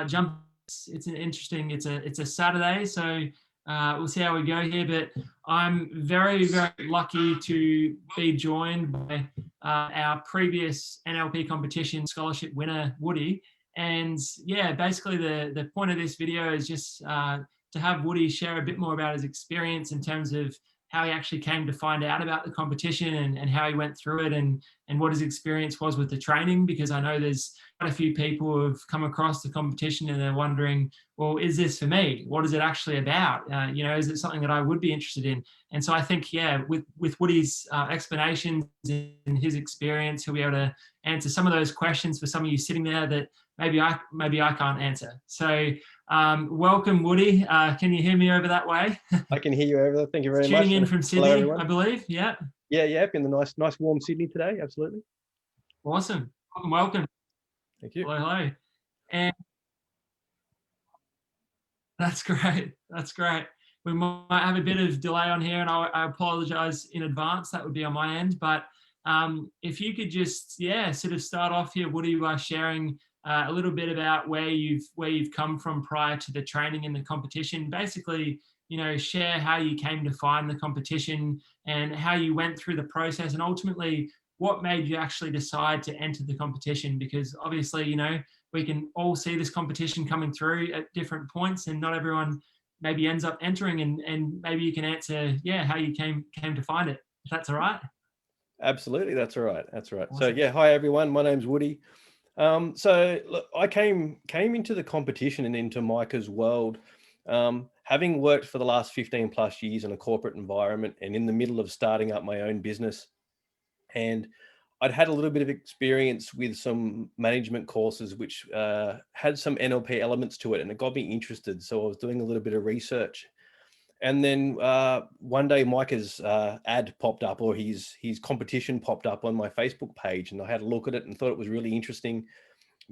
jump. It's an interesting. It's a Saturday, so we'll see how we go here. But I'm very lucky to be joined by our previous NLP competition scholarship winner, Woody. And yeah, basically the point of this video is just to have Woody share a bit more about his experience in terms of how he actually came to find out about the competition and how he went through it and what his experience was with the training, because I know there's quite a few people who have come across the competition and they're wondering, well, is this for me? What is it actually about? Is it something that I would be interested in? And so I think, yeah, with Woody's explanations and his experience, he'll be able to answer some of those questions for some of you sitting there that maybe I can't answer. So welcome, Woody. Can you hear me over that way? I can hear you over there. Thank you very much. Tuning in from Sydney, hello, I believe. Yeah. Yeah. In the nice warm Sydney today. Absolutely. Awesome. Welcome. Thank you. Hello. And that's great. We might have a bit of delay on here, and I apologize in advance. That would be on my end. But if you could just, sort of start off here, Woody, by sharing a little bit about where you've come from prior to the training and the competition. Basically, share how you came to find the competition and how you went through the process, and ultimately what made you actually decide to enter the competition. Because obviously, we can all see this competition coming through at different points, and not everyone maybe ends up entering, and maybe you can answer, how you came to find it, if that's all right. Absolutely, that's all right. Awesome. So hi everyone, my name's Woody. So look, I came into the competition and into Micah's world, having worked for the last 15 plus years in a corporate environment and in the middle of starting up my own business. And I'd had a little bit of experience with some management courses, which had some NLP elements to it, and it got me interested. So I was doing a little bit of research. And then one day Micah's ad popped up, or his competition popped up on my Facebook page, and I had a look at it and thought it was really interesting,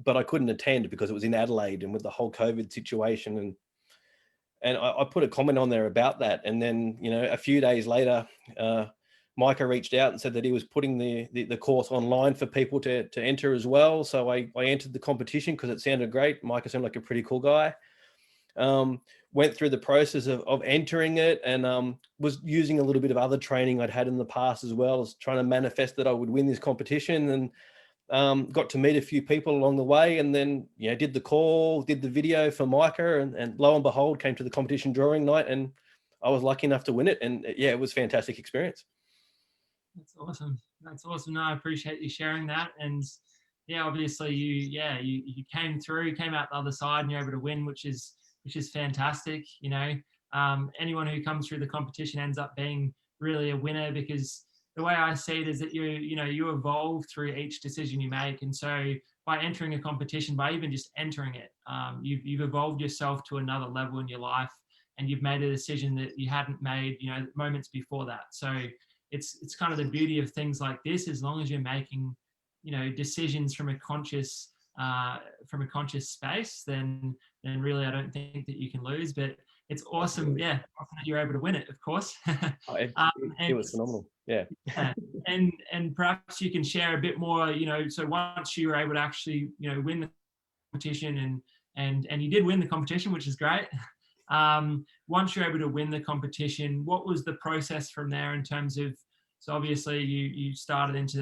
but I couldn't attend because it was in Adelaide and with the whole COVID situation. And I put a comment on there about that. And then, a few days later, Micah reached out and said that he was putting the course online for people to enter as well. So I entered the competition because it sounded great. Micah sounded like a pretty cool guy. Went through the process of entering it, and was using a little bit of other training I'd had in the past as well, as trying to manifest that I would win this competition, and got to meet a few people along the way, and then did the call, did the video for Micah, and lo and behold, came to the competition drawing night, and I was lucky enough to win it. And it was a fantastic experience. That's awesome. No, I appreciate you sharing that. And obviously you came out the other side and you're able to win, which is fantastic. Anyone who comes through the competition ends up being really a winner, because the way I see it is that you evolve through each decision you make. And so by entering a competition, by even just entering it, you've evolved yourself to another level in your life, and you've made a decision that you hadn't made, moments before that. So it's kind of the beauty of things like this. As long as you're making, decisions from a conscious space, then really I don't think that you can lose. But it's awesome, that you're able to win it, of course. It was phenomenal. Yeah. And perhaps you can share a bit more, so once you were able to actually, win the competition, and you did win the competition, which is great. Once you're able to win the competition, what was the process from there in terms of, so obviously you started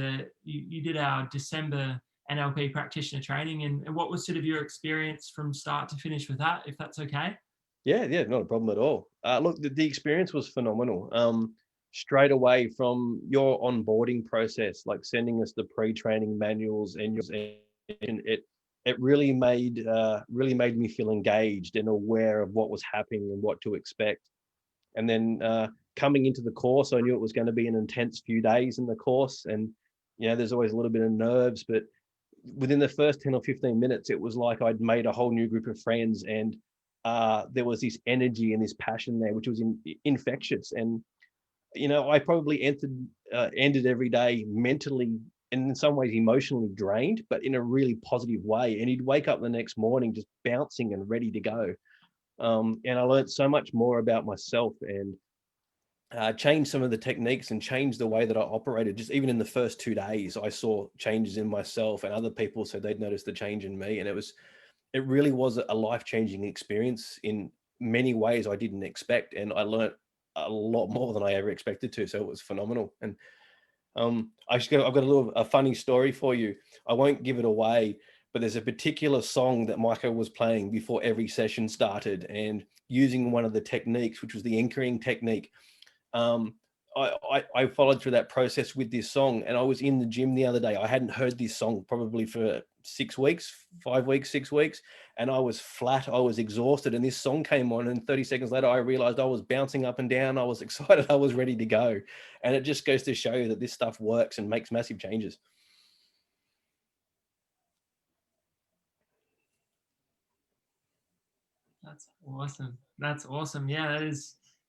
you did our December NLP practitioner training, and what was sort of your experience from start to finish with that, if that's okay? Yeah, not a problem at all. Look, the experience was phenomenal. Straight away from your onboarding process, like sending us the pre-training manuals, and it really made me feel engaged and aware of what was happening and what to expect. And then coming into the course, I knew it was going to be an intense few days in the course, and there's always a little bit of nerves, but within the first 10 or 15 minutes, it was like I'd made a whole new group of friends, and there was this energy and this passion there, which was infectious. And I probably ended every day mentally and in some ways emotionally drained, but in a really positive way. And you'd wake up the next morning just bouncing and ready to go. And I learned so much more about myself, and changed some of the techniques and changed the way that I operated. Just even in the first 2 days, I saw changes in myself, and other people said they'd noticed the change in me. And it it really was a life-changing experience in many ways I didn't expect, and I learned a lot more than I ever expected to. So it was phenomenal. And I've got a funny story for you. I won't give it away, but there's a particular song that Micah was playing before every session started, and using one of the techniques, which was the anchoring technique. Um, I followed through that process with this song, and I was in the gym the other day. I hadn't heard this song probably for 6 weeks, 5 weeks, 6 weeks, and I was flat. I was exhausted, and this song came on, and 30 seconds later, I realized I was bouncing up and down. I was excited. I was ready to go. And it just goes to show you that this stuff works and makes massive changes. That's awesome. That's awesome. Yeah,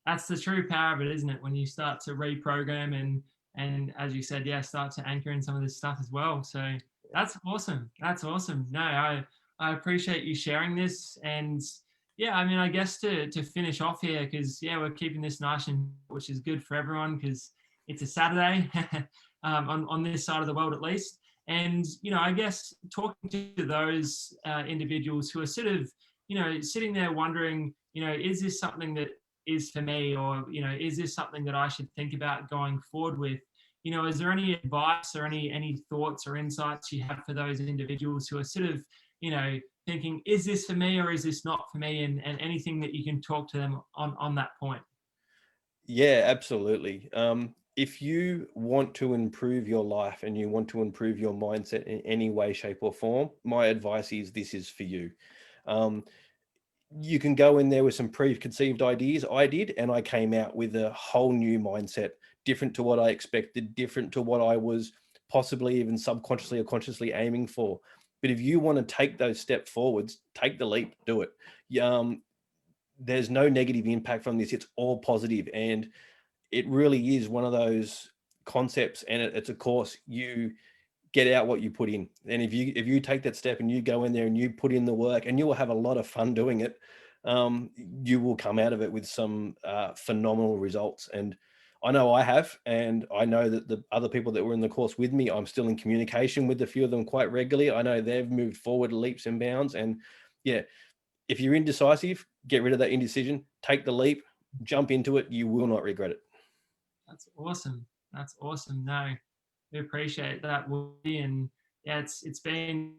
that's the true power of it, isn't it? When you start to reprogram and as you said, yeah, start to anchor in some of this stuff as well. So that's awesome. That's awesome. No, I appreciate you sharing this. And yeah, I mean, I guess to finish off here, because yeah, we're keeping this nice, and which is good for everyone because it's a Saturday on this side of the world at least. And you know, I guess talking to those individuals who are sort of, you know, sitting there wondering, you know, is this something that is for me, or, you know, is this something that I should think about going forward with? You know, is there any advice or any thoughts or insights you have for those individuals who are sort of, you know, thinking, is this for me or is this not for me? And anything that you can talk to them on that point. Yeah, absolutely. If you want to improve your life and you want to improve your mindset in any way, shape, or form, my advice is this is for you. Um, you can go in there with some preconceived ideas. I did, and I came out with a whole new mindset, different to what I expected, different to what I was possibly even subconsciously or consciously aiming for. But if you want to take those steps forwards, take the leap, do it. There's no negative impact from this. It's all positive, and it really is one of those concepts, and it's a course. You get out what you put in, and if you take that step and you go in there and you put in the work, and you will have a lot of fun doing it, you will come out of it with some phenomenal results. And I know I have, and I know that the other people that were in the course with me, I'm still in communication with a few of them quite regularly. I know they've moved forward leaps and bounds. And yeah, if you're indecisive, get rid of that indecision, take the leap, jump into it. You will not regret it. That's awesome. That's awesome. No, we appreciate that, Woody. And yeah, it's been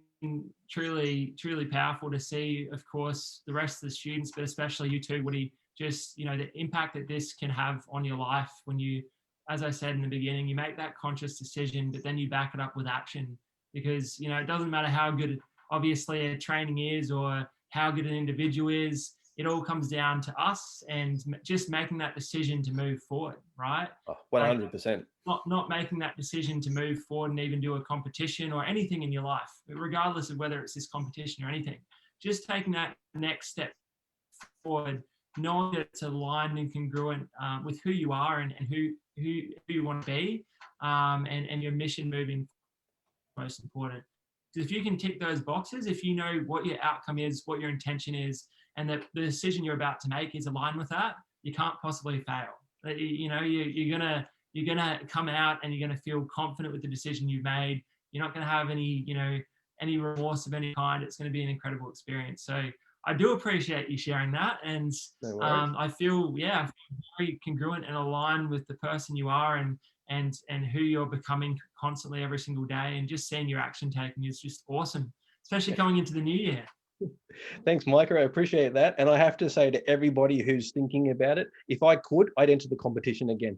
truly powerful to see, of course, the rest of the students, but especially you too, Woody, just, you know, the impact that this can have on your life when you, as I said in the beginning, you make that conscious decision, but then you back it up with action. Because, you know, it doesn't matter how good obviously a training is or how good an individual is. It all comes down to us and just making that decision to move forward, right? 100%. Not making that decision to move forward and even do a competition or anything in your life, regardless of whether it's this competition or anything. Just taking that next step forward, knowing that it's aligned and congruent with who you are and who you want to be, and your mission moving forward, most important. So if you can tick those boxes, if you know what your outcome is, what your intention is, and that the decision you're about to make is aligned with that, you can't possibly fail. You know, you're gonna come out and you're gonna feel confident with the decision you've made. You're not gonna have any, you know, any remorse of any kind. It's going to be an incredible experience. So I do appreciate you sharing that, and No I feel very congruent and aligned with the person you are and who you're becoming constantly every single day, and just seeing your action taking is just awesome, especially going into the new year. Thanks, Micah. I appreciate that. And I have to say to everybody who's thinking about it, if I could, I'd enter the competition again.